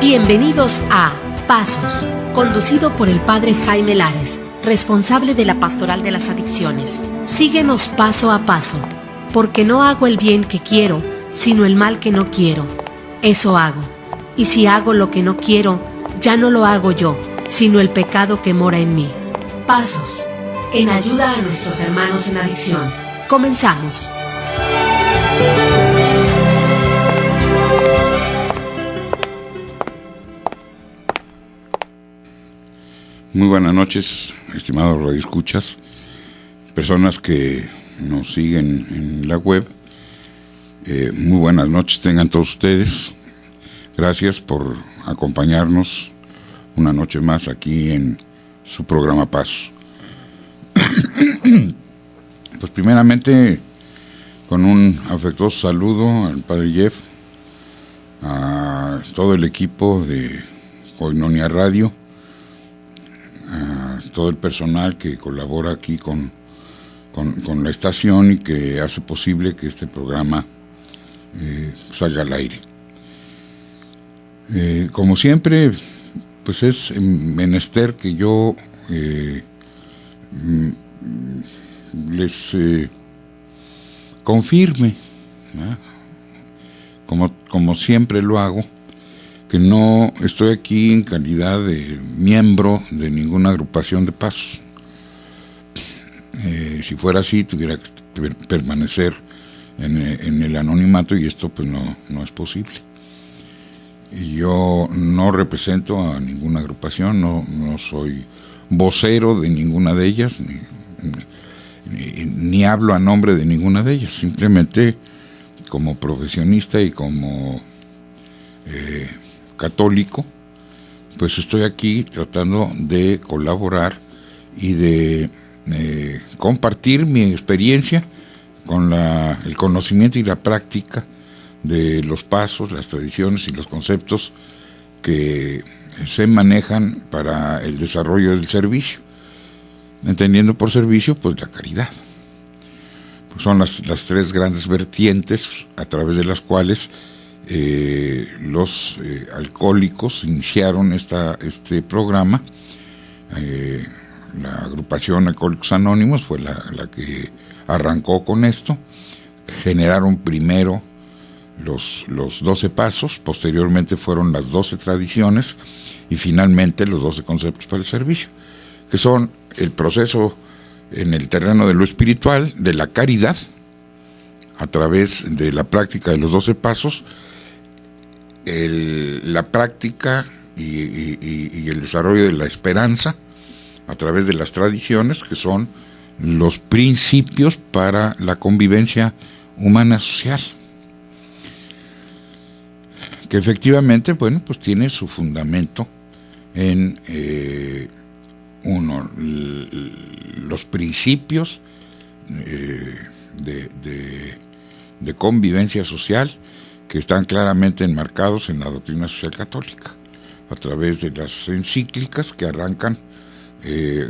Bienvenidos a Pasos, conducido por el Padre Jaime Lares, responsable de la Pastoral de las Adicciones. Síguenos paso a paso, porque no hago el bien que quiero, sino el mal que no quiero. Eso hago. Y si hago lo que no quiero, ya no lo hago yo, sino el pecado que mora en mí. Pasos, en ayuda a nuestros hermanos en adicción. Comenzamos. Muy buenas noches, estimados radioescuchas, personas que nos siguen en la web. Muy buenas noches tengan todos ustedes. Gracias por acompañarnos una noche más aquí en su programa Pasos. Pues primeramente, con un afectuoso saludo al Padre Jeff, a todo el equipo de Koinonia Radio, a todo el personal que colabora aquí con la estación y que hace posible que este programa salga al aire. Como siempre, pues es menester que yo les confirme, ¿no? Como siempre lo hago, que no estoy aquí en calidad de miembro de ninguna agrupación de pasos. Si fuera así, tuviera que permanecer en el anonimato y esto pues no es posible. Yo no represento a ninguna agrupación, no soy vocero de ninguna de ellas, ni hablo a nombre de ninguna de ellas, simplemente como profesionista y como católico, pues estoy aquí tratando de colaborar y de compartir mi experiencia con el conocimiento y la práctica de los pasos, las tradiciones y los conceptos que se manejan para el desarrollo del servicio, entendiendo por servicio pues la caridad. Pues son las tres grandes vertientes a través de las cuales los alcohólicos iniciaron este programa. La agrupación Alcohólicos Anónimos fue la que arrancó con esto. Generaron primero los 12 pasos, posteriormente fueron las 12 tradiciones y finalmente los 12 conceptos para el servicio, que son el proceso en el terreno de lo espiritual, de la caridad, a través de la práctica de los 12 pasos, la práctica y el desarrollo de la esperanza a través de las tradiciones, que son los principios para la convivencia humana social, que efectivamente, bueno, pues tiene su fundamento en los principios de convivencia social que están claramente enmarcados en la doctrina social católica, a través de las encíclicas que arrancan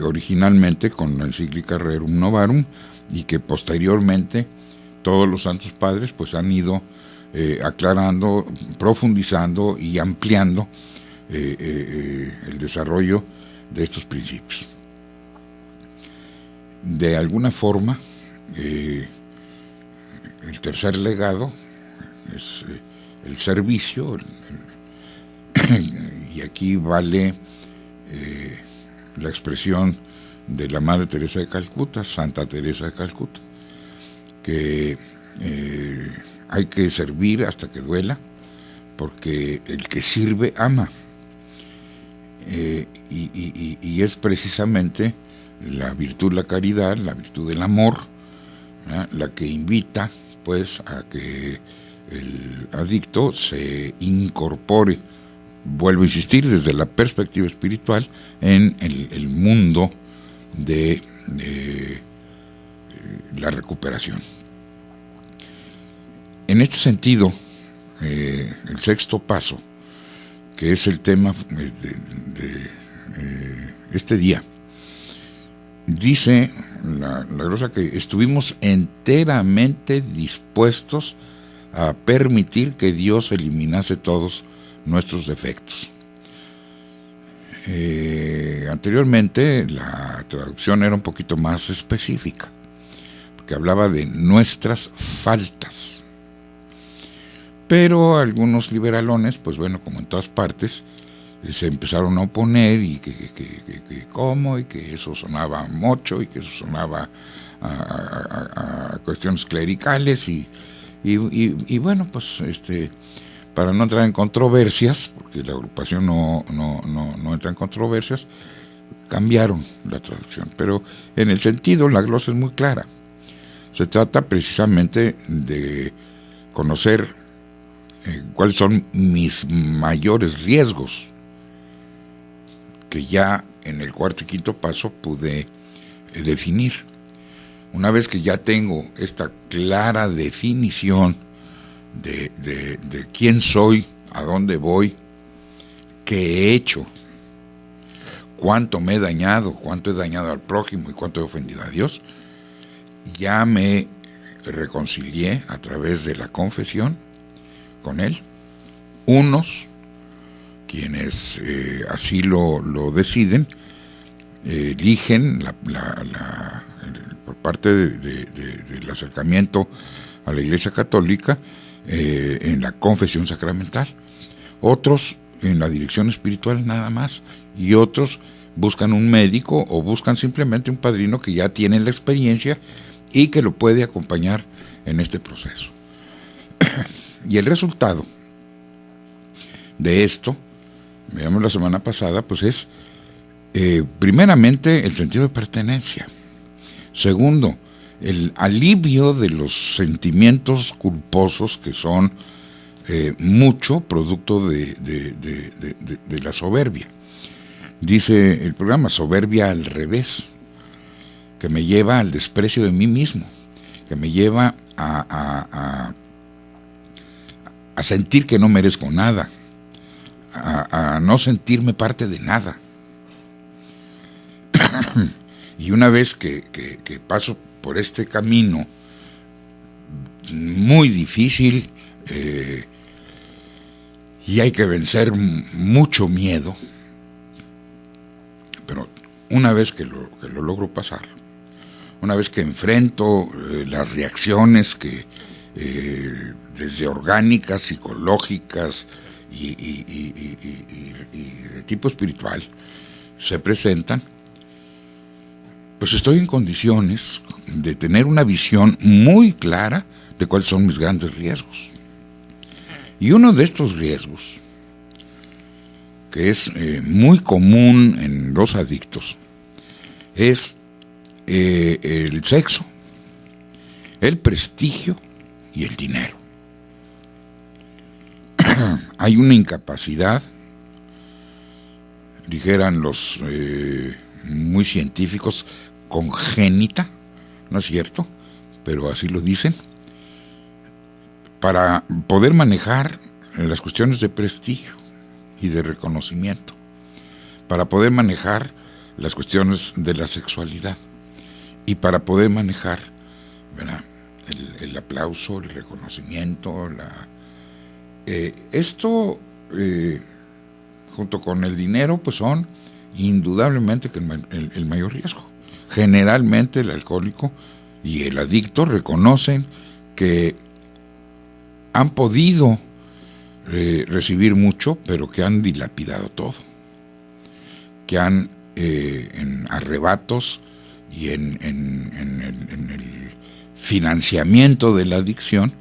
originalmente con la encíclica Rerum Novarum y que posteriormente todos los santos padres pues han ido aclarando, profundizando y ampliando el desarrollo de estos principios. De alguna forma, el tercer legado es el servicio, y aquí vale la expresión de la Madre Teresa de Calcuta, Santa Teresa de Calcuta, que hay que servir hasta que duela, porque el que sirve ama. Y es precisamente la virtud de la caridad, la virtud del amor, ¿verdad?, la que invita pues a que el adicto se incorpore, vuelvo a insistir, desde la perspectiva espiritual en el mundo de la recuperación. En este sentido, el sexto paso, que es el tema de este día, dice la glosa que estuvimos enteramente dispuestos a permitir que Dios eliminase todos nuestros defectos. Anteriormente la traducción era un poquito más específica, porque hablaba de nuestras faltas. Pero algunos liberalones, pues bueno, como en todas partes, se empezaron a oponer y que cómo, y que eso sonaba mucho, y que eso sonaba a cuestiones clericales, y bueno, pues para no entrar en controversias, porque la agrupación no entra en controversias, cambiaron la traducción. Pero en el sentido, la glosa es muy clara. Se trata precisamente de conocer cuáles son mis mayores riesgos, que ya en el cuarto y quinto paso pude definir. Una vez que ya tengo esta clara definición de quién soy, a dónde voy, qué he hecho, cuánto me he dañado, cuánto he dañado al prójimo y cuánto he ofendido a Dios, ya me reconcilié a través de la confesión con Él. Unos, quienes así lo deciden, eligen por parte del acercamiento a la Iglesia Católica en la confesión sacramental. Otros en la dirección espiritual nada más, y otros buscan un médico o buscan simplemente un padrino que ya tiene la experiencia y que lo puede acompañar en este proceso. Y el resultado de esto, veamos la semana pasada, pues es primeramente el sentido de pertenencia. Segundo, el alivio de los sentimientos culposos que son mucho producto de la soberbia. Dice el programa, soberbia al revés, que me lleva al desprecio de mí mismo, que me lleva a sentir que no merezco nada, a no sentirme parte de nada. Y una vez que paso por este camino muy difícil, y hay que vencer mucho miedo, pero una vez que lo logro pasar, una vez que enfrento las reacciones que desde orgánicas, psicológicas y de tipo espiritual se presentan, pues estoy en condiciones de tener una visión muy clara de cuáles son mis grandes riesgos. Y uno de estos riesgos, que es muy común en los adictos, es el sexo, el prestigio y el dinero. Hay una incapacidad, dijeran los muy científicos, congénita, ¿no es cierto? Pero así lo dicen, para poder manejar las cuestiones de prestigio y de reconocimiento, para poder manejar las cuestiones de la sexualidad y para poder manejar, ¿verdad?, el aplauso, el reconocimiento, esto junto con el dinero, pues son indudablemente que el mayor riesgo. Generalmente el alcohólico y el adicto reconocen que han podido recibir mucho, pero que han dilapidado todo, que han en arrebatos y en el financiamiento de la adicción,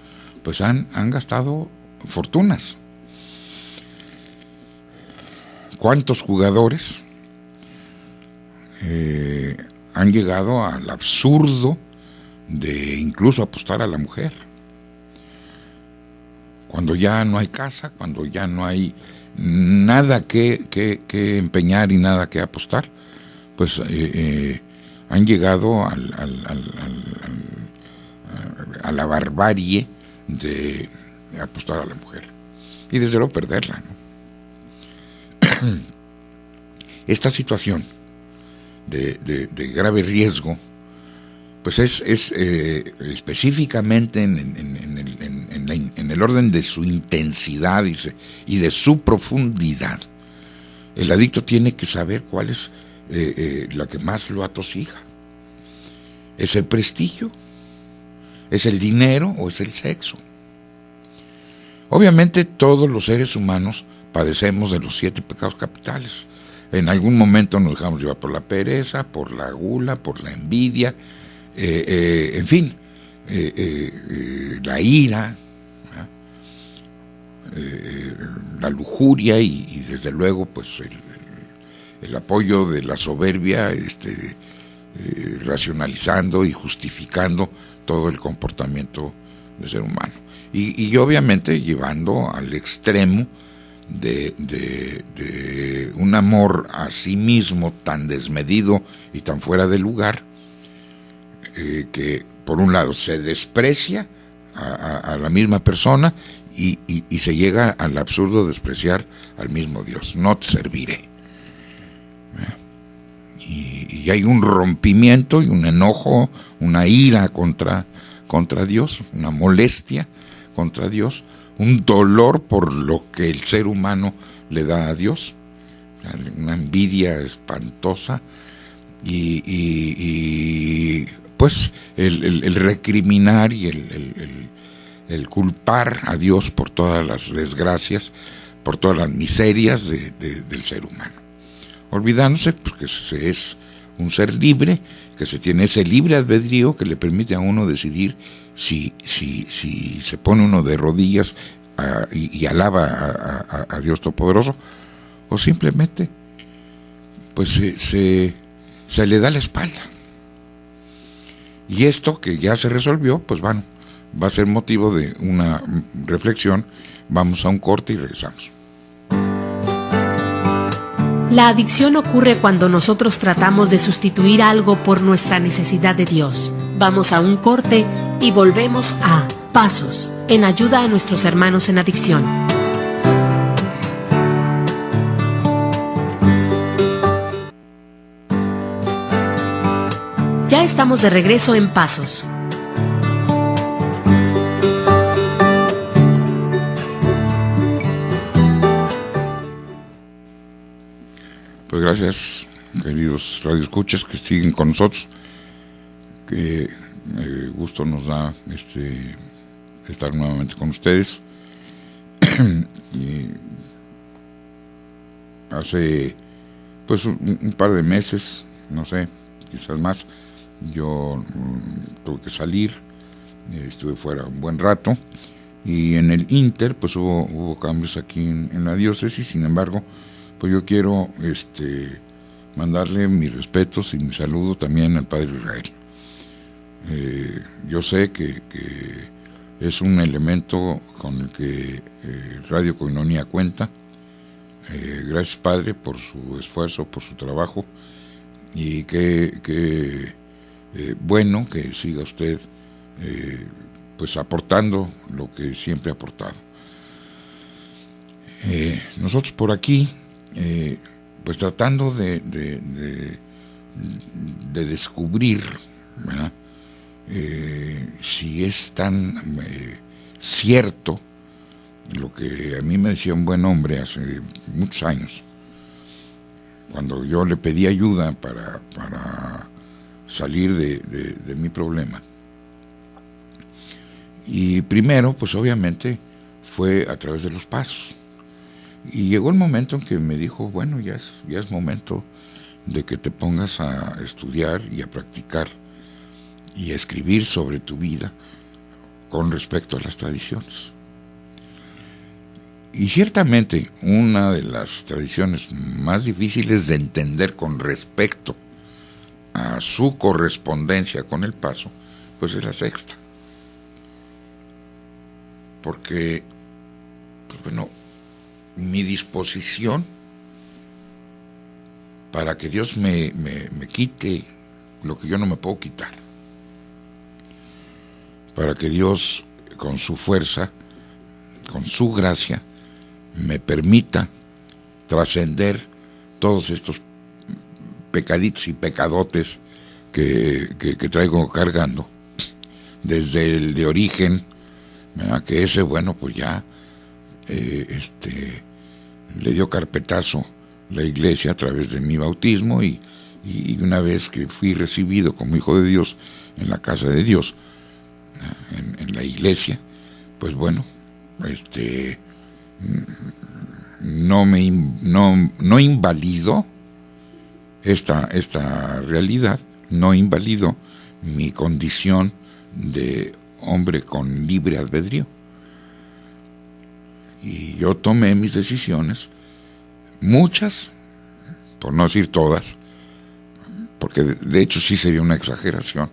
pues han gastado fortunas. ¿Cuántos jugadores han llegado al absurdo de incluso apostar a la mujer? Cuando ya no hay casa, cuando ya no hay nada que empeñar y nada que apostar, pues han llegado a la barbarie de apostar a la mujer y desde luego perderla, ¿no? Esta situación de grave riesgo, pues es específicamente en en el orden de su intensidad y de su profundidad, el adicto tiene que saber cuál es la que más lo atosiga. ¿Es el prestigio? ¿Es el dinero o es el sexo? Obviamente todos los seres humanos padecemos de los 7 pecados capitales. En algún momento nos dejamos llevar por la pereza, por la gula, por la envidia, en fin, la ira, la lujuria y desde luego pues el apoyo de la soberbia, racionalizando y justificando todo el comportamiento del ser humano. Y obviamente llevando al extremo de un amor a sí mismo tan desmedido y tan fuera de lugar, que por un lado se desprecia a la misma persona y se llega al absurdo de despreciar al mismo Dios. No te serviré. Y hay un rompimiento y un enojo, una ira contra Dios, una molestia contra Dios, un dolor por lo que el ser humano le da a Dios, una envidia espantosa y pues el recriminar y el culpar a Dios por todas las desgracias, por todas las miserias del ser humano, olvidándose porque se es un ser libre, que se tiene ese libre albedrío que le permite a uno decidir si se pone uno de rodillas y alaba a Dios Todopoderoso, o simplemente pues se le da la espalda. Y esto que ya se resolvió, pues bueno, va a ser motivo de una reflexión. Vamos a un corte y regresamos. La adicción ocurre cuando nosotros tratamos de sustituir algo por nuestra necesidad de Dios. Vamos a un corte y volvemos a Pasos, en ayuda a nuestros hermanos en adicción. Ya estamos de regreso en Pasos. Pues gracias, queridos radioescuchas que siguen con nosotros. Que gusto nos da estar nuevamente con ustedes. Y hace pues un par de meses, no sé, quizás más, yo tuve que salir, estuve fuera un buen rato y en el Inter pues hubo cambios aquí en la diócesis. Sin embargo, pues yo quiero mandarle mis respetos y mi saludo también al Padre Israel. Yo sé que es un elemento con el que Radio Koinonia cuenta. Gracias, Padre, por su esfuerzo, por su trabajo, y que bueno que siga usted pues aportando lo que siempre ha aportado. Nosotros por aquí pues tratando de descubrir, ¿verdad? Si es tan cierto lo que a mí me decía un buen hombre hace muchos años, cuando yo le pedí ayuda para salir de mi problema. Y primero, pues obviamente fue a través de los pasos. Y llegó el momento en que me dijo, bueno, ya es momento de que te pongas a estudiar y a practicar y a escribir sobre tu vida con respecto a las tradiciones. Y ciertamente una de las tradiciones más difíciles de entender con respecto a su correspondencia con el paso, pues es la sexta. Porque, pues bueno, mi disposición para que Dios me quite lo que yo no me puedo quitar, para que Dios con su fuerza, con su gracia, me permita trascender todos estos pecaditos y pecadotes que traigo cargando desde el de origen, ¿verdad? Que ese, bueno, pues ya le dio carpetazo la iglesia a través de mi bautismo y una vez que fui recibido como hijo de Dios en la casa de Dios, en la iglesia, pues bueno, no invalidó esta realidad, no invalidó mi condición de hombre con libre albedrío. Y yo tomé mis decisiones, muchas, por no decir todas, porque de hecho sí sería una exageración,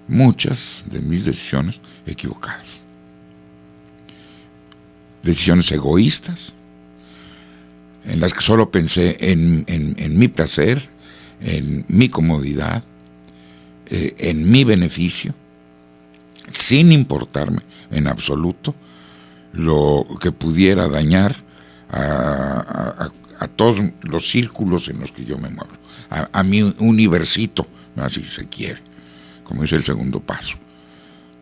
muchas de mis decisiones equivocadas. Decisiones egoístas, en las que solo pensé en mi placer, en mi comodidad, en mi beneficio, sin importarme en absoluto lo que pudiera dañar a todos los círculos en los que yo me muevo, a mi universito, así se quiere, como es el segundo paso,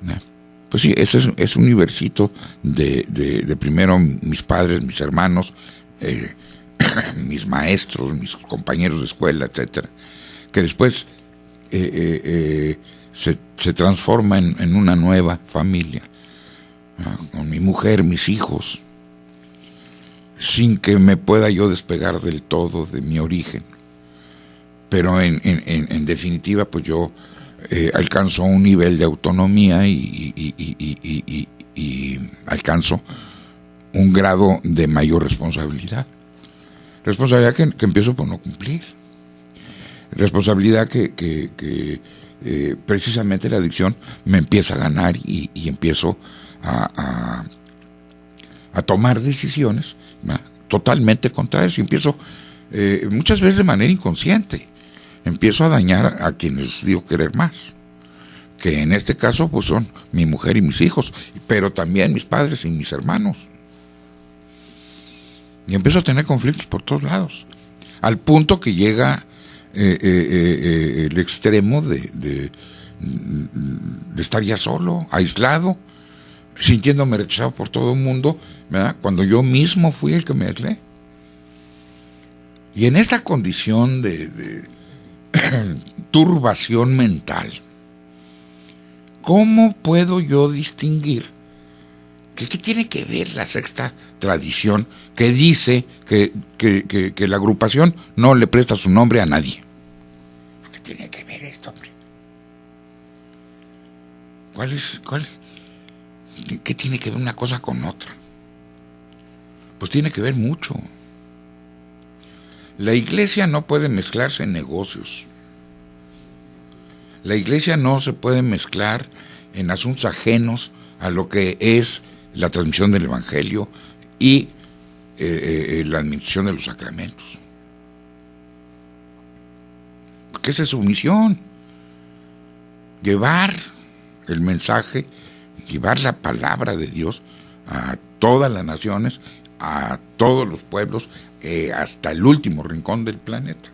¿no? Pues sí, ese es un universito de primero mis padres, mis hermanos, mis maestros, mis compañeros de escuela, etcétera, que después se transforma en una nueva familia, ¿no? Con mi mujer, mis hijos, sin que me pueda yo despegar del todo de mi origen. Pero en definitiva, pues yo alcanzo un nivel de autonomía y alcanzo un grado de mayor responsabilidad. Responsabilidad que empiezo por no cumplir. Responsabilidad que precisamente la adicción me empieza a ganar y empiezo a tomar decisiones, ¿no?, totalmente contrarias, y empiezo muchas veces de manera inconsciente, empiezo a dañar a quienes digo querer más, que en este caso pues son mi mujer y mis hijos, pero también mis padres y mis hermanos, y empiezo a tener conflictos por todos lados, al punto que llega el extremo de estar ya solo, aislado, sintiéndome rechazado por todo el mundo, ¿verdad?, cuando yo mismo fui el que me aislé. Y en esta condición de turbación mental, ¿cómo puedo yo distinguir qué tiene que ver la sexta tradición que dice que la agrupación no le presta su nombre a nadie? ¿Qué tiene que ver esto, hombre? ¿Qué tiene que ver una cosa con otra? Pues tiene que ver mucho. La iglesia no puede mezclarse en negocios. La iglesia no se puede mezclar en asuntos ajenos a lo que es la transmisión del evangelio y la administración de los sacramentos. Porque esa es su misión. Llevar el mensaje, llevar la palabra de Dios a todas las naciones, a todos los pueblos, hasta el último rincón del planeta.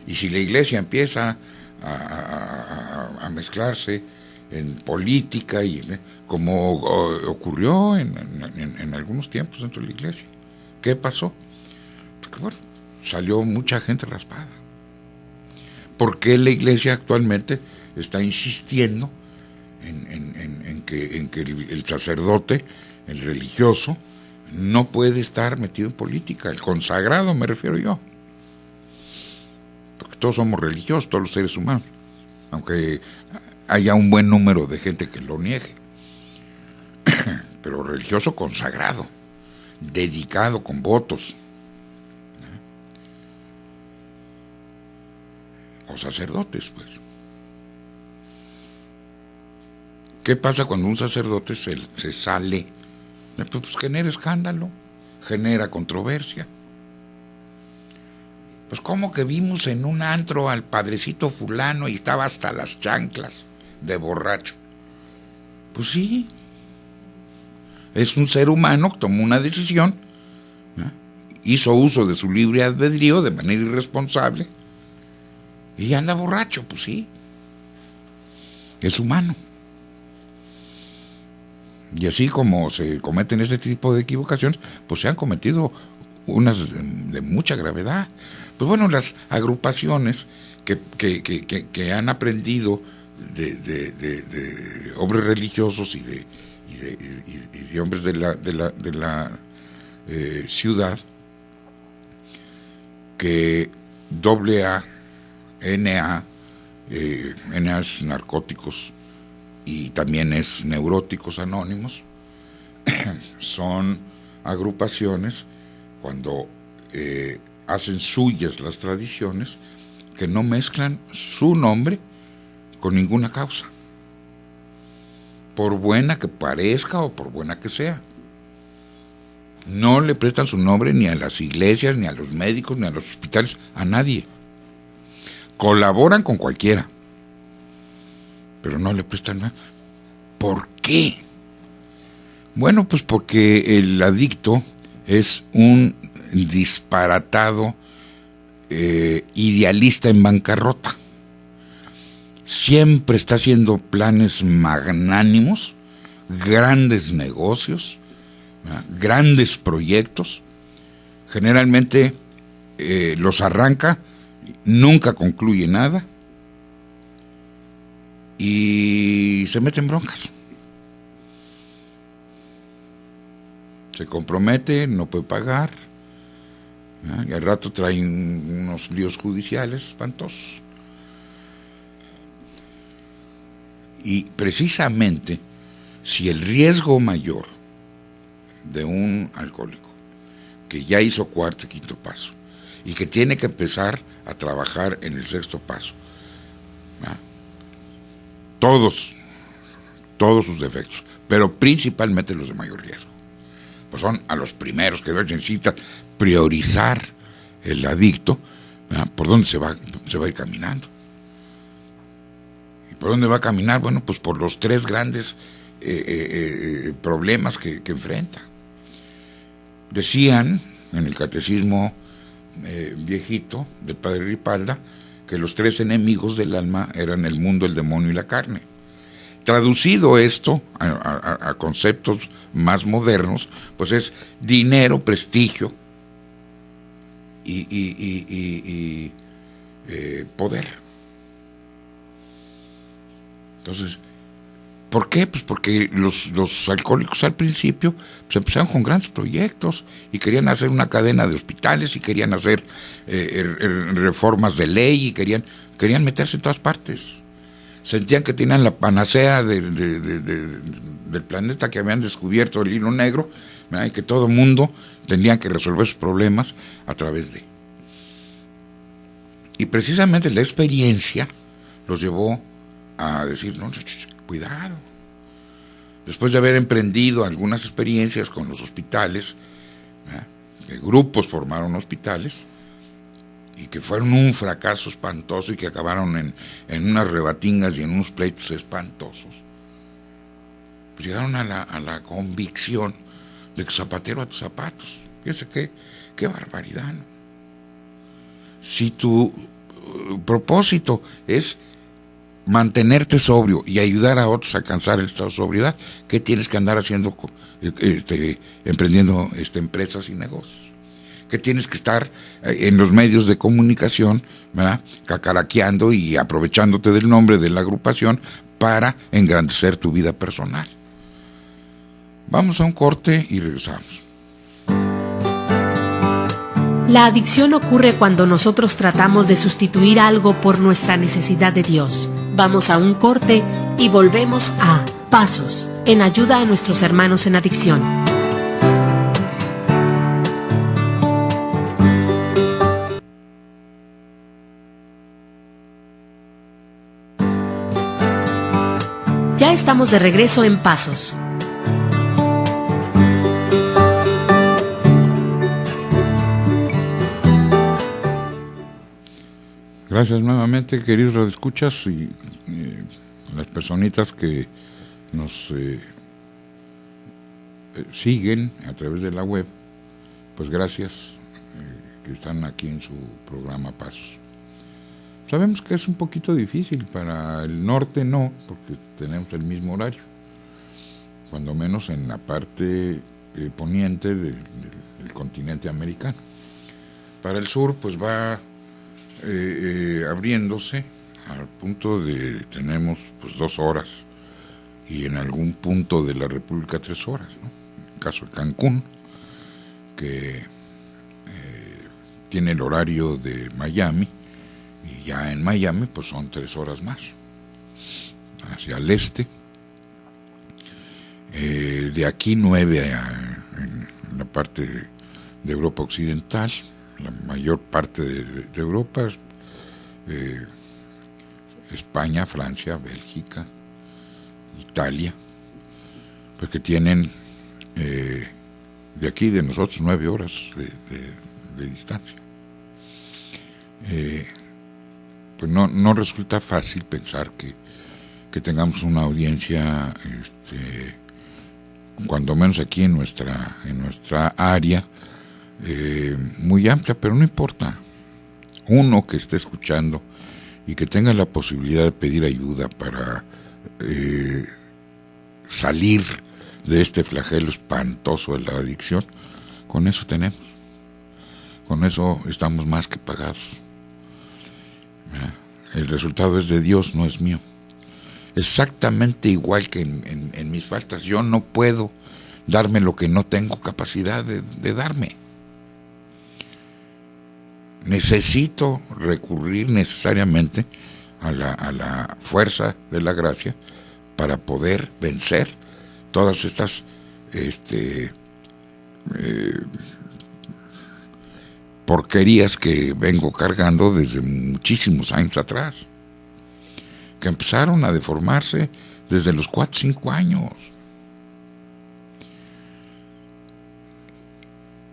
Y si la iglesia empieza a mezclarse en política, como ocurrió en algunos tiempos dentro de la iglesia, ¿qué pasó? Porque bueno, salió mucha gente raspada. ¿Por qué la iglesia actualmente está insistiendo en que el sacerdote, el religioso, no puede estar metido en política? El consagrado, me refiero yo. Porque todos somos religiosos, todos los seres humanos, aunque haya un buen número de gente que lo niegue. Pero religioso consagrado, dedicado con votos. O sacerdotes, pues. ¿Qué pasa cuando un sacerdote se sale? Pues genera escándalo, genera controversia. Pues como que vimos en un antro al padrecito fulano y estaba hasta las chanclas de borracho. Pues sí, es un ser humano que tomó una decisión, ¿no?, hizo uso de su libre albedrío de manera irresponsable y anda borracho, pues sí. es humano. Y así como se cometen este tipo de equivocaciones, pues se han cometido unas de mucha gravedad. Pues bueno, las agrupaciones que han aprendido de hombres religiosos y de hombres de la ciudad, que AA, NA, NA es narcóticos y también es Neuróticos Anónimos, son agrupaciones cuando hacen suyas las tradiciones, que no mezclan su nombre con ninguna causa, por buena que parezca o por buena que sea. No le prestan su nombre ni a las iglesias, ni a los médicos, ni a los hospitales, a nadie. Colaboran con cualquiera, pero no le prestan nada. ¿Por qué? Bueno, pues porque el adicto es un disparatado idealista en bancarrota. Siempre está haciendo planes magnánimos, grandes negocios, ¿verdad?, grandes proyectos. Generalmente los arranca, nunca concluye nada y se mete en broncas. Se compromete, no puede pagar, ¿verdad?, y al rato traen unos líos judiciales espantosos. Y precisamente, si el riesgo mayor de un alcohólico que ya hizo cuarto y quinto paso y que tiene que empezar a trabajar en el sexto paso, ¿verdad?, todos sus defectos, pero principalmente los de mayor riesgo, pues son a los primeros que necesitan priorizar el adicto, ¿verdad?, por dónde se va a ir caminando. ¿Y por dónde va a caminar? Bueno, pues por los tres grandes problemas que enfrenta. Decían en el catecismo viejito del padre Ripalda que los tres enemigos del alma eran el mundo, el demonio y la carne. Traducido esto a conceptos más modernos, pues es dinero, prestigio y poder. Entonces, ¿por qué? Pues porque los alcohólicos al principio pues empezaron con grandes proyectos y querían hacer una cadena de hospitales y querían hacer reformas de ley y querían meterse en todas partes. Sentían que tenían la panacea del planeta, que habían descubierto el hilo negro, ¿verdad?, y que todo el mundo tenía que resolver sus problemas a través de. Y precisamente la experiencia los llevó a decir, no, cuidado. Después de haber emprendido algunas experiencias con los hospitales, ¿verdad?, que grupos formaron hospitales y que fueron un fracaso espantoso y que acabaron en unas rebatingas y en unos pleitos espantosos, pues llegaron a la convicción de que zapatero a tus zapatos. Fíjense qué barbaridad, ¿no? Si tu propósito es mantenerte sobrio y ayudar a otros a alcanzar el estado de sobriedad, ¿qué tienes que andar haciendo emprendiendo empresas y negocios? Que tienes que estar en los medios de comunicación, ¿verdad?, cacaraqueando y aprovechándote del nombre de la agrupación para engrandecer tu vida personal. Vamos a un corte y regresamos. La adicción ocurre cuando nosotros tratamos de sustituir algo por nuestra necesidad de Dios. Vamos a un corte y volvemos a Pasos, en ayuda a nuestros hermanos en adicción. Ya estamos de regreso en Pasos. Gracias nuevamente, queridos radioescuchas y las personitas que nos siguen a través de la web, pues gracias, que están aquí en su programa Pasos. Sabemos que es un poquito difícil, para el norte no, porque tenemos el mismo horario, cuando menos en la parte poniente del continente americano. Para el sur pues va abriéndose al punto de tenemos pues 2 horas y en algún punto de la República 3 horas, ¿no? En el caso de Cancún, que tiene el horario de Miami, y ya en Miami pues son 3 horas más hacia el este. De aquí 9 en la parte de Europa Occidental, la mayor parte de Europa es España, Francia, Bélgica, Italia, pues que tienen de aquí de nosotros 9 horas de distancia. Pues no resulta fácil pensar que tengamos una audiencia, cuando menos aquí en nuestra área, muy amplia, pero no importa. Uno que esté escuchando y que tenga la posibilidad de pedir ayuda para salir de este flagelo espantoso de la adicción, con eso tenemos. Con eso estamos más que pagados. El resultado es de Dios, no es mío. Exactamente igual que en mis faltas. Yo no puedo darme lo que no tengo capacidad de darme. Necesito recurrir necesariamente a la fuerza de la gracia para poder vencer todas estas porquerías que vengo cargando desde muchísimos años atrás, que empezaron a deformarse desde los 4 o 5 años,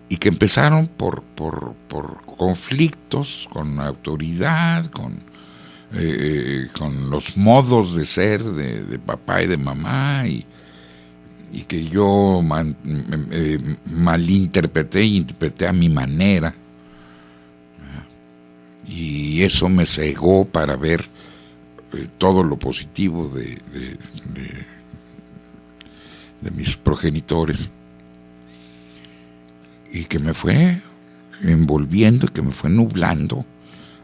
y que empezaron por conflictos con la autoridad, con los modos de ser de papá y de mamá, y que yo malinterpreté y interpreté a mi manera, y eso me cegó para ver todo lo positivo de mis progenitores, y que me fue envolviendo y que me fue nublando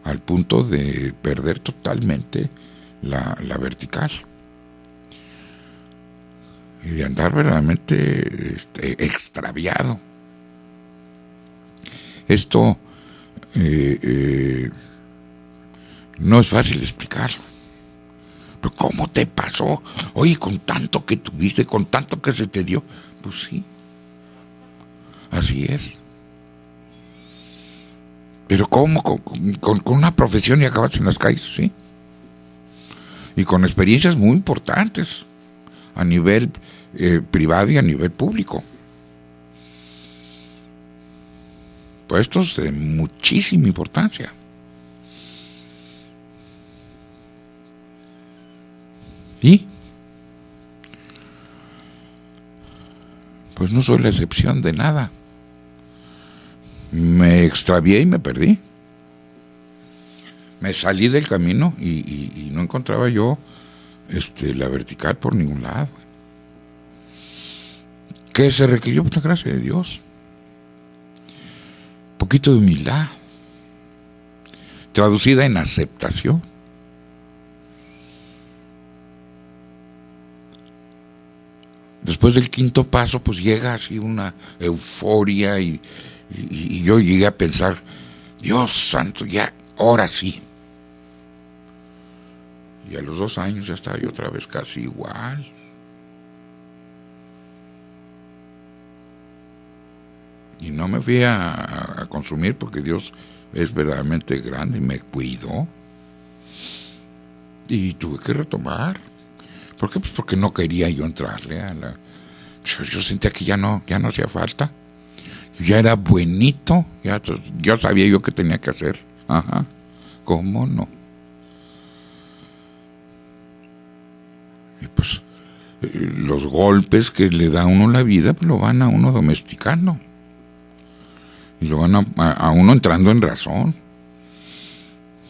al punto de perder totalmente la vertical y de andar verdaderamente extraviado. Esto no es fácil explicarlo. Pero ¿cómo te pasó? Oye, con tanto que tuviste, con tanto que se te dio. Pues sí, así es. Pero ¿cómo? Con una profesión y acabas en las calles, sí. Y con experiencias muy importantes a nivel privado y a nivel público. Puestos de muchísima importancia. Y pues no soy la excepción de nada. Me extravié y me perdí. Me salí del camino y no encontraba yo la vertical por ningún lado. ¿Qué se requirió? Por la gracia de Dios. Un poquito de humildad, traducida en aceptación. Después del 5.º paso, pues llega así una euforia y yo llegué a pensar, Dios santo, ya, ahora sí. Y a los 2 años ya estaba yo otra vez casi igual. Y no me fui a consumir porque Dios es verdaderamente grande y me cuidó. Y tuve que retomar. ¿Por qué? Pues porque no quería yo entrarle a la... Yo sentía que ya no hacía falta. Ya era buenito, ya sabía yo qué tenía que hacer. Ajá, ¿cómo no? Y pues los golpes que le da a uno la vida, pues lo van a uno domesticando. Y lo van a uno entrando en razón.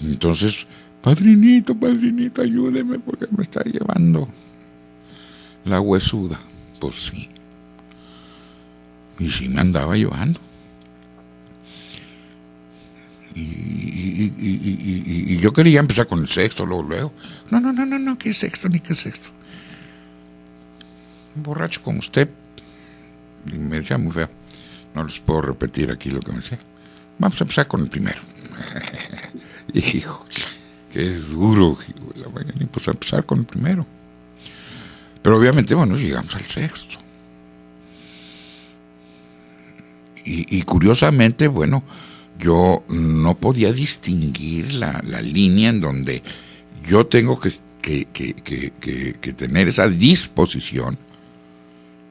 Entonces, padrinito, ayúdeme porque me está llevando la huesuda. Pues sí. Y sí me andaba llevando. Y yo quería empezar con el sexto, luego. No, ¿qué sexto ni qué sexto? Un borracho como usted. Y me decía muy feo. No les puedo repetir aquí lo que me decía. Vamos a empezar con el primero. Hijo, qué duro. Y pues a empezar con el primero. Pero obviamente, bueno, llegamos al sexto. Y curiosamente, bueno, yo no podía distinguir la línea en donde yo tengo que tener esa disposición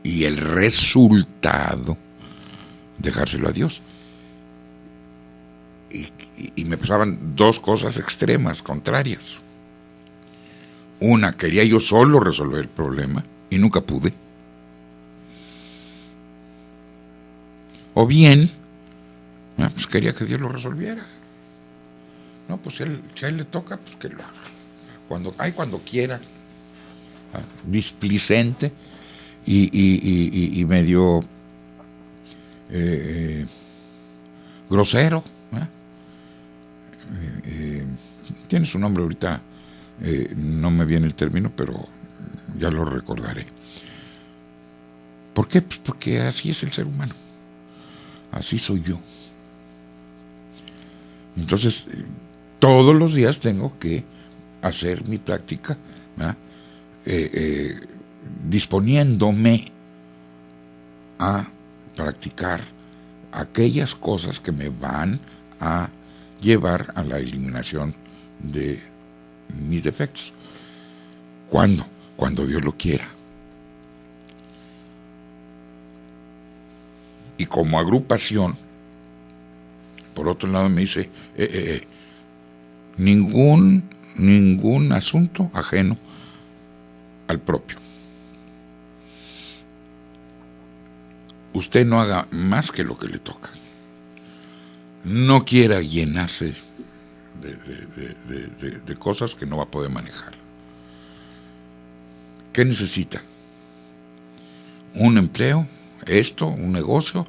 y el resultado dejárselo a Dios. Y me pasaban dos cosas extremas, contrarias. Una, quería yo solo resolver el problema y nunca pude. O bien, pues quería que Dios lo resolviera. No, pues si a él le toca, pues que lo haga. Cuando quiera. Displicente y medio grosero. Tiene su nombre ahorita, no me viene el término, pero ya lo recordaré. ¿Por qué? Pues porque así es el ser humano. Así soy yo. Entonces, todos los días tengo que hacer mi práctica, disponiéndome a practicar aquellas cosas que me van a llevar a la eliminación de mis defectos. ¿Cuándo? Cuando Dios lo quiera. Y como agrupación, por otro lado me dice, ningún asunto ajeno al propio. Usted no haga más que lo que le toca. No quiera llenarse de cosas que no va a poder manejar. ¿Qué necesita? Un empleo, un negocio,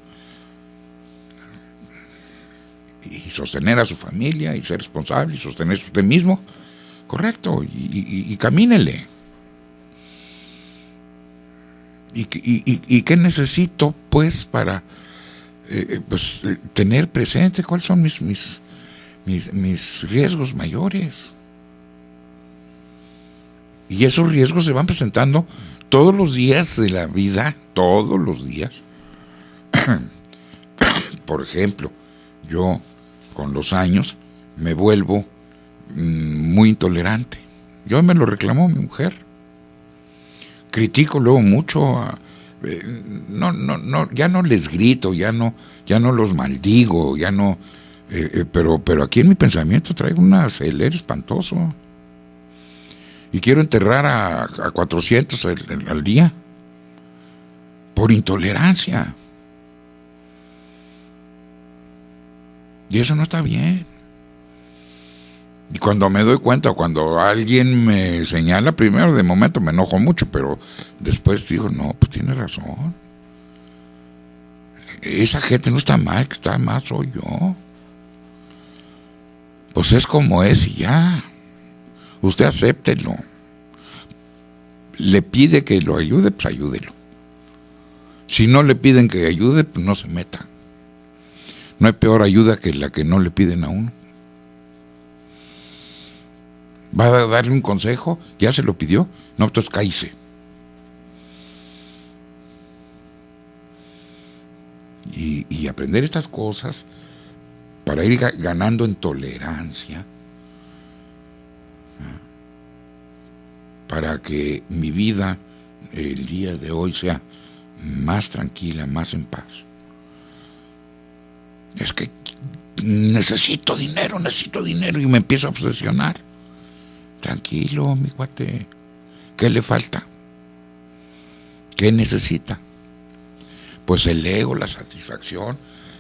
y sostener a su familia, y ser responsable, y sostenerse usted mismo. Correcto, y camínele. ¿Y qué necesito, pues, para tener presente cuáles son mis riesgos mayores? Y esos riesgos se van presentando todos los días de la vida, todos los días. Por ejemplo, yo con los años me vuelvo muy intolerante. Yo me lo reclamó mi mujer. Critico luego mucho, ya no les grito, ya no los maldigo, ya no, pero aquí en mi pensamiento traigo un acelere espantoso. Y quiero enterrar a 400 al día por intolerancia. Y eso no está bien. Y cuando me doy cuenta, cuando alguien me señala, primero de momento me enojo mucho, pero después digo, no, pues tiene razón. Esa gente no está mal, que está mal soy yo. Pues es como es y ya. Usted acéptelo. Le pide que lo ayude, pues ayúdelo. Si no le piden que ayude, pues no se meta. No hay peor ayuda que la que no le piden a uno. ¿Va a darle un consejo? ¿Ya se lo pidió? No, entonces cállese. Y aprender estas cosas para ir ganando en tolerancia, para que mi vida el día de hoy sea más tranquila, más en paz. Es que necesito dinero y me empiezo a obsesionar. Tranquilo, mi cuate. ¿Qué le falta? ¿Qué necesita? Pues el ego, la satisfacción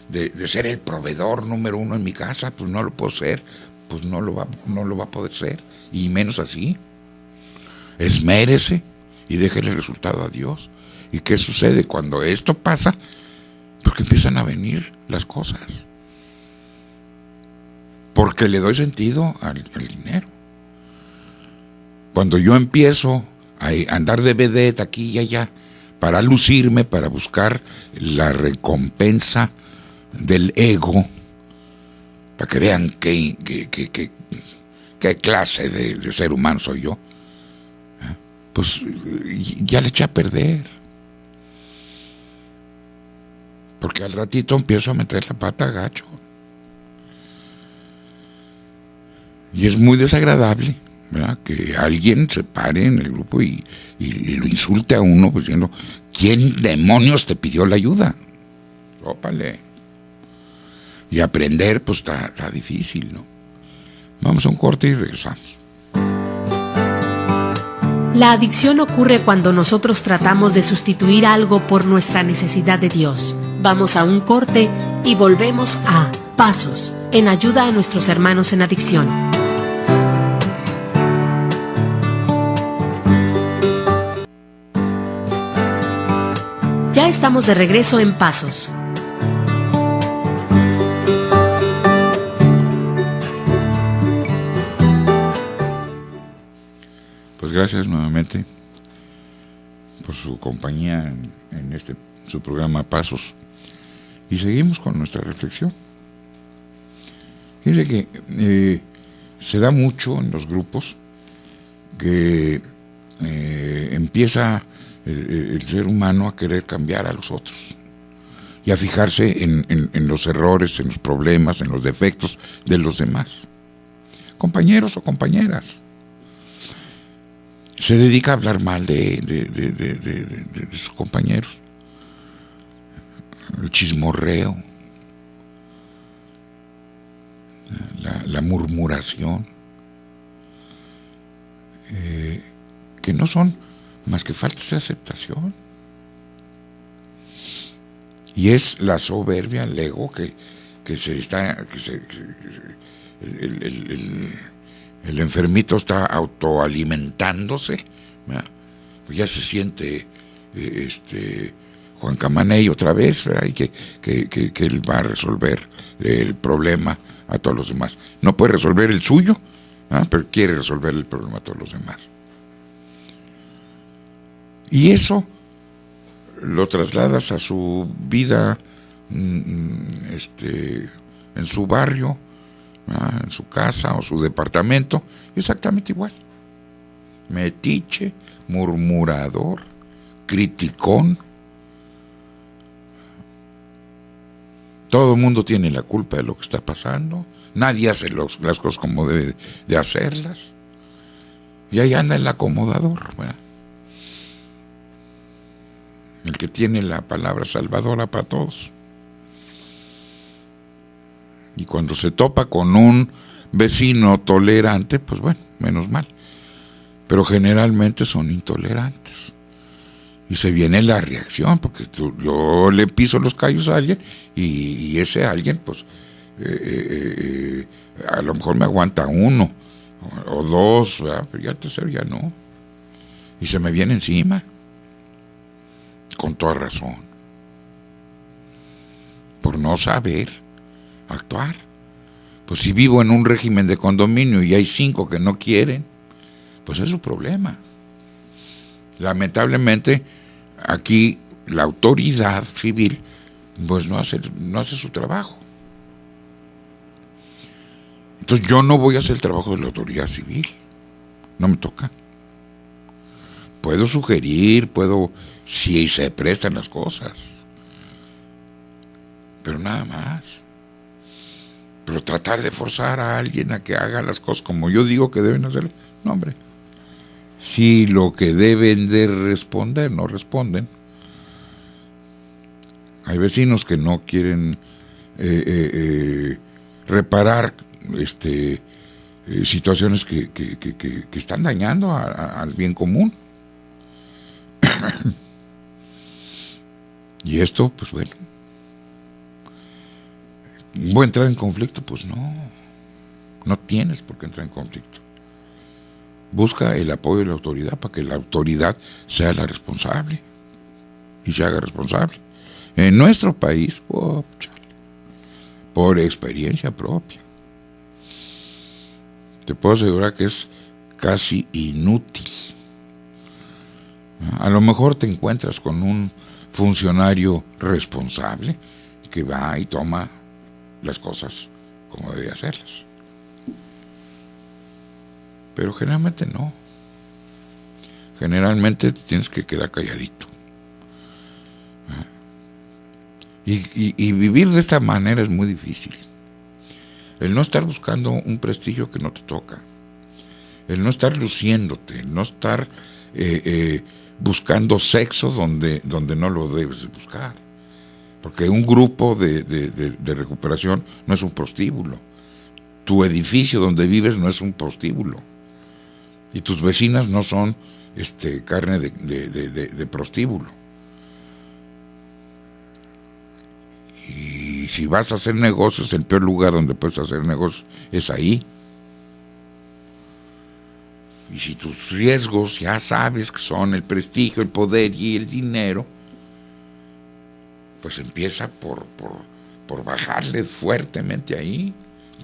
de ser el proveedor número uno en mi casa, pues no lo puedo ser pues no lo va a poder ser, y menos así. Esmérese y déjele el resultado a Dios. ¿Y qué sucede cuando esto pasa? Porque empiezan a venir las cosas. Porque le doy sentido al dinero. Cuando yo empiezo a andar de vedette aquí y allá, para lucirme, para buscar la recompensa del ego, para que vean qué clase de ser humano soy yo, pues ya le eché a perder. Porque al ratito empiezo a meter la pata gacho. Y es muy desagradable, ¿verdad?, que alguien se pare en el grupo y lo insulte a uno, pues diciendo, ¿quién demonios te pidió la ayuda? Ópale. Y aprender, pues está difícil, ¿no? Vamos a un corte y regresamos. La adicción ocurre cuando nosotros tratamos de sustituir algo por nuestra necesidad de Dios. Vamos a un corte y volvemos a Pasos, en ayuda a nuestros hermanos en adicción. Ya estamos de regreso en Pasos. Pues gracias nuevamente por su compañía en su programa Pasos. Y seguimos con nuestra reflexión. Fíjense que se da mucho en los grupos que empieza el ser humano a querer cambiar a los otros y a fijarse en los errores, en los problemas, en los defectos de los demás, compañeros o compañeras. Se dedica a hablar mal de sus compañeros, el chismorreo, la murmuración, que no son más que faltas de aceptación. Y es la soberbia, el ego el enfermito está autoalimentándose, ¿verdad? Pues ya se siente Juan Camaney otra vez, ¿verdad? Y que él va a resolver el problema a todos los demás. No puede resolver el suyo, ¿verdad?, pero quiere resolver el problema a todos los demás. Y eso lo trasladas a su vida en su barrio, en su casa o su departamento, exactamente igual. Metiche, murmurador, criticón. Todo el mundo tiene la culpa de lo que está pasando. Nadie hace las cosas como debe de hacerlas. Y ahí anda el acomodador, ¿verdad?, el que tiene la palabra salvadora para todos. Y cuando se topa con un vecino tolerante, pues bueno, menos mal. Pero generalmente son intolerantes. Y se viene la reacción, porque yo le piso los callos a alguien y ese alguien, pues, a lo mejor me aguanta uno o dos, ¿verdad?, pero ya el tercero ya no. Y se me viene encima. Con toda razón. Por no saber actuar. Pues si vivo en un régimen de condominio y hay 5 que no quieren, pues es su problema. Lamentablemente, aquí la autoridad civil pues no hace su trabajo. Entonces yo no voy a hacer el trabajo de la autoridad civil. No me toca. Puedo sugerir, si se prestan las cosas, pero nada más. Pero tratar de forzar a alguien a que haga las cosas como yo digo que deben hacer, no, hombre. Si lo que deben de responder no responden, hay vecinos que no quieren reparar situaciones que están dañando al bien común. Y esto, pues bueno, ¿voy a entrar en conflicto? Pues no. No tienes por qué entrar en conflicto. Busca el apoyo de la autoridad para que la autoridad sea la responsable y se haga responsable. En nuestro país, por experiencia propia, te puedo asegurar que es casi inútil. A lo mejor te encuentras con un funcionario responsable que va y toma las cosas como debe hacerlas. Pero generalmente no. Generalmente te tienes que quedar calladito. Y vivir de esta manera es muy difícil. El no estar buscando un prestigio que no te toca. El no estar luciéndote. El no estar buscando sexo donde no lo debes de buscar. Porque un grupo de recuperación no es un prostíbulo. Tu edificio donde vives no es un prostíbulo. Y tus vecinas no son carne de prostíbulo. Y si vas a hacer negocios, el peor lugar donde puedes hacer negocios es ahí. Y si tus riesgos ya sabes que son el prestigio, el poder y el dinero, pues empieza por bajarle fuertemente ahí,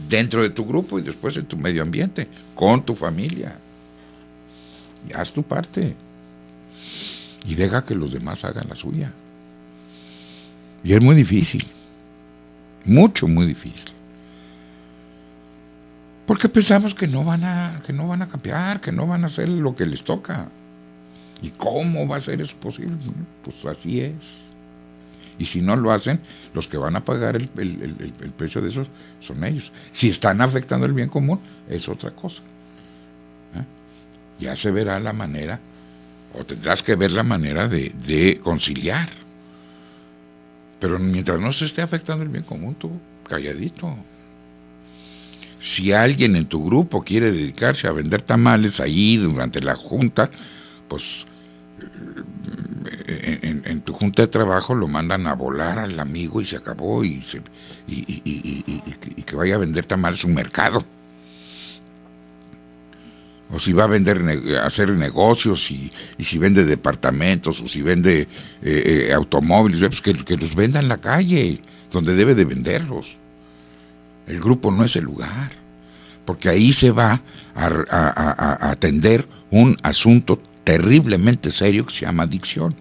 dentro de tu grupo y después en tu medio ambiente, con tu familia. Y haz tu parte. Y deja que los demás hagan la suya. Y es muy difícil. Muy difícil. Porque pensamos que no van a cambiar, que no van a hacer lo que les toca. ¿Y cómo va a ser eso posible? Pues así es. Y si no lo hacen, los que van a pagar el precio de eso son ellos. Si están afectando el bien común, es otra cosa. Ya se verá la manera, o tendrás que ver la manera de conciliar. Pero mientras no se esté afectando el bien común, tú calladito. Si alguien en tu grupo quiere dedicarse a vender tamales ahí durante la junta, pues en tu junta de trabajo lo mandan a volar al amigo y se acabó y que vaya a vender tamales en un mercado. O si va a hacer negocios y si vende departamentos o si vende automóviles, pues que los venda en la calle, donde debe de venderlos. El grupo no es el lugar, porque ahí se va a atender un asunto terriblemente serio que se llama adicción.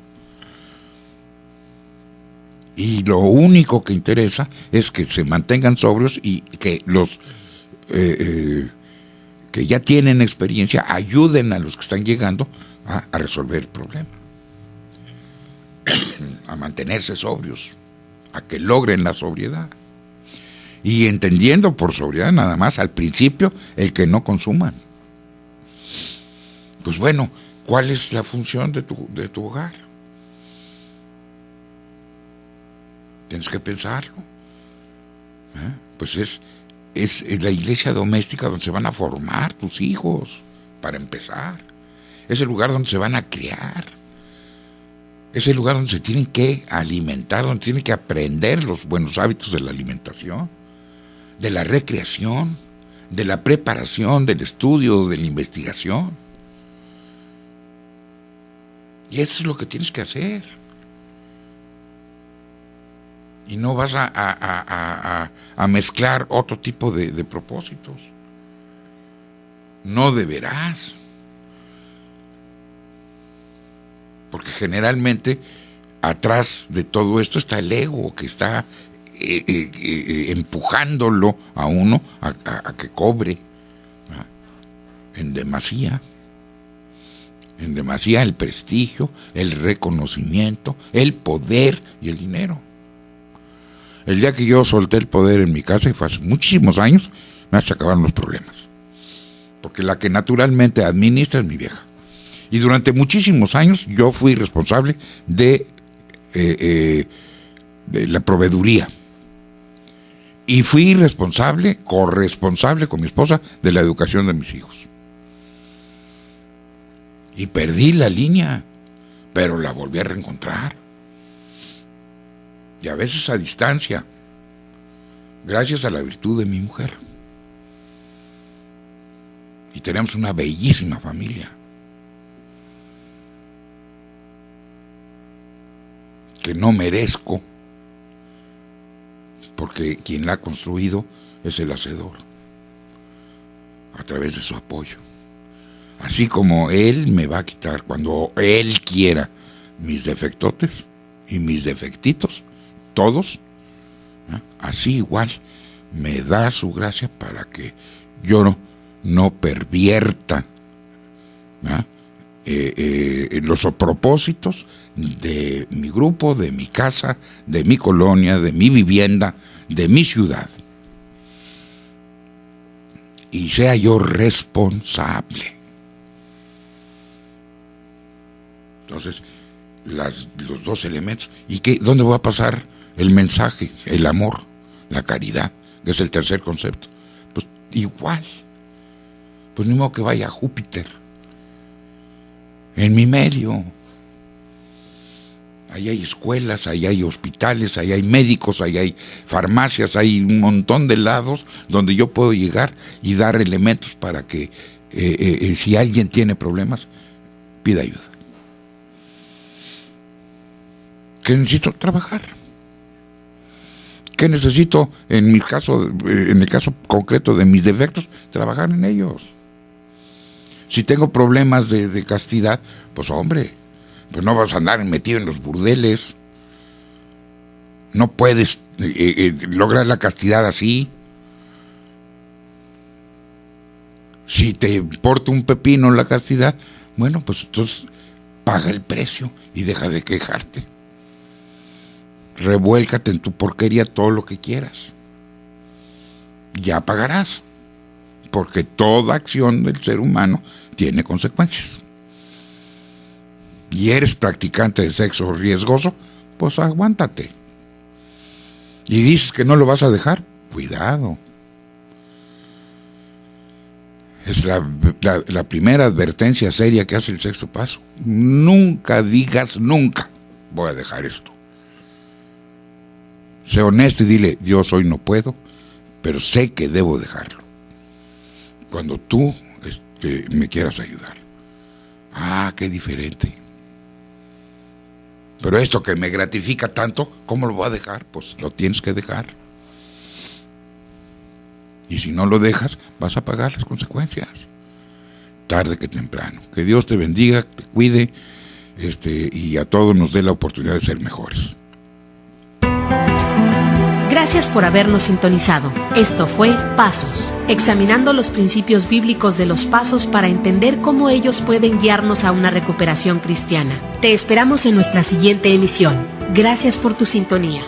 Y lo único que interesa es que se mantengan sobrios y que los que ya tienen experiencia ayuden a los que están llegando a resolver el problema, a mantenerse sobrios, a que logren la sobriedad. Y entendiendo por sobriedad nada más al principio el que no consuman. Pues bueno, ¿cuál es la función de tu hogar? Tienes que pensarlo. Pues es la iglesia doméstica donde se van a formar tus hijos, para empezar. Es el lugar donde se van a criar. Es el lugar donde se tienen que alimentar, donde tienen que aprender los buenos hábitos de la alimentación, de la recreación, de la preparación, del estudio, de la investigación. Y eso es lo que tienes que hacer. Y no vas a mezclar otro tipo de propósitos. No deberás. Porque generalmente atrás de todo esto está el ego, que está empujándolo a uno a que cobre en demasía. En demasía el prestigio, el reconocimiento, el poder y el dinero. El día que yo solté el poder en mi casa, y fue hace muchísimos años, me se acabaron los problemas. Porque la que naturalmente administra es mi vieja. Y durante muchísimos años yo fui responsable de la proveeduría. Y fui corresponsable con mi esposa de la educación de mis hijos. Y perdí la línea, pero la volví a reencontrar. Y a veces a distancia, gracias a la virtud de mi mujer. Y tenemos una bellísima familia que no merezco, porque quien la ha construido es el Hacedor, a través de su apoyo. Así como Él me va a quitar, cuando Él quiera, mis defectotes y mis defectitos, todos, ¿no? Así igual me da su gracia para que yo no pervierta, ¿no? Los propósitos de mi grupo, de mi casa, de mi colonia, de mi vivienda, de mi ciudad. Y sea yo responsable. Entonces, los dos elementos. ¿Y qué? ¿Dónde va a pasar el mensaje? El amor, la caridad, que es el tercer concepto. Pues igual. Pues ni modo que vaya a Júpiter. En mi medio. Ahí hay escuelas, ahí hay hospitales, ahí hay médicos, ahí hay farmacias, hay un montón de lados donde yo puedo llegar y dar elementos para que si alguien tiene problemas, pida ayuda. ¿Qué necesito? Trabajar. ¿Qué necesito en el caso concreto de mis defectos? Trabajar en ellos. Si tengo problemas de castidad, pues hombre, pues no vas a andar metido en los burdeles. No puedes lograr la castidad así. Si te importa un pepino la castidad, bueno, pues entonces paga el precio y deja de quejarte. Revuélcate en tu porquería todo lo que quieras. Ya pagarás. Porque toda acción del ser humano tiene consecuencias. Y eres practicante de sexo riesgoso, pues aguántate. Y dices que no lo vas a dejar, cuidado. Es la primera advertencia seria que hace el sexto paso. Nunca digas nunca, voy a dejar esto. Sé honesto y dile, Dios, hoy no puedo, pero sé que debo dejarlo. Cuando tú me quieras ayudar. Ah, qué diferente. Pero esto que me gratifica tanto, ¿cómo lo voy a dejar? Pues lo tienes que dejar. Y si no lo dejas, vas a pagar las consecuencias. Tarde que temprano. Que Dios te bendiga, te cuide, y a todos nos dé la oportunidad de ser mejores. Gracias por habernos sintonizado. Esto fue Pasos, examinando los principios bíblicos de los pasos para entender cómo ellos pueden guiarnos a una recuperación cristiana. Te esperamos en nuestra siguiente emisión. Gracias por tu sintonía.